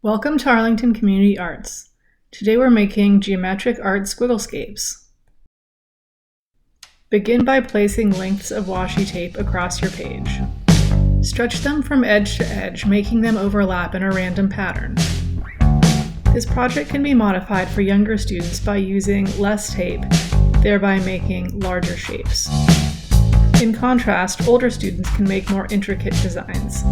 Welcome to Arlington Community Arts. Today we're making geometric art squigglescapes. Begin by placing lengths of washi tape across your page. Stretch them from edge to edge, making them overlap in a random pattern. This project can be modified for younger students by using less tape, thereby making larger shapes. In contrast, older students can make more intricate designs.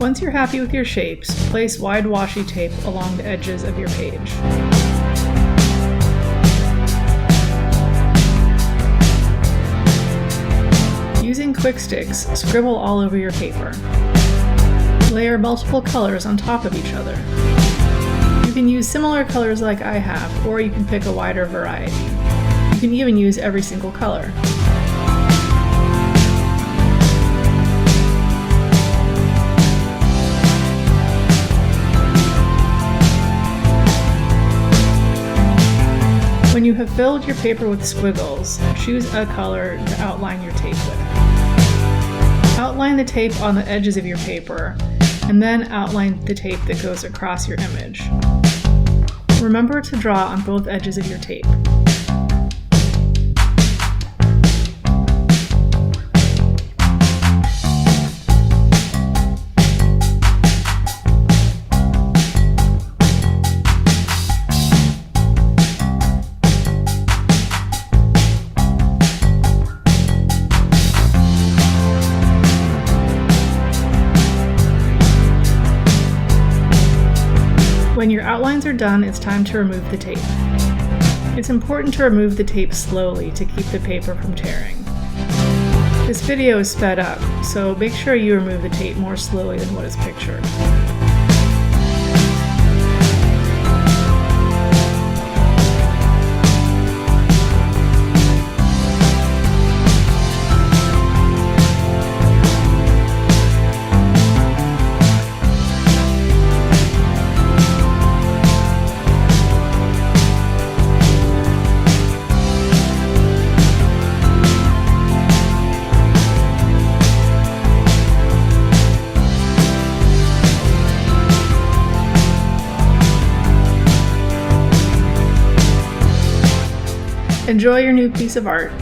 Once you're happy with your shapes, place wide washi tape along the edges of your page. Using quick sticks, scribble all over your paper. Layer multiple colors on top of each other. You can use similar colors like I have, or you can pick a wider variety. You can even use every single color. When you have filled your paper with squiggles, choose a color to outline your tape with. Outline the tape on the edges of your paper, and then outline the tape that goes across your image. Remember to draw on both edges of your tape. When your outlines are done, it's time to remove the tape. It's important to remove the tape slowly to keep the paper from tearing. This video is sped up, so make sure you remove the tape more slowly than what is pictured. Enjoy your new piece of art.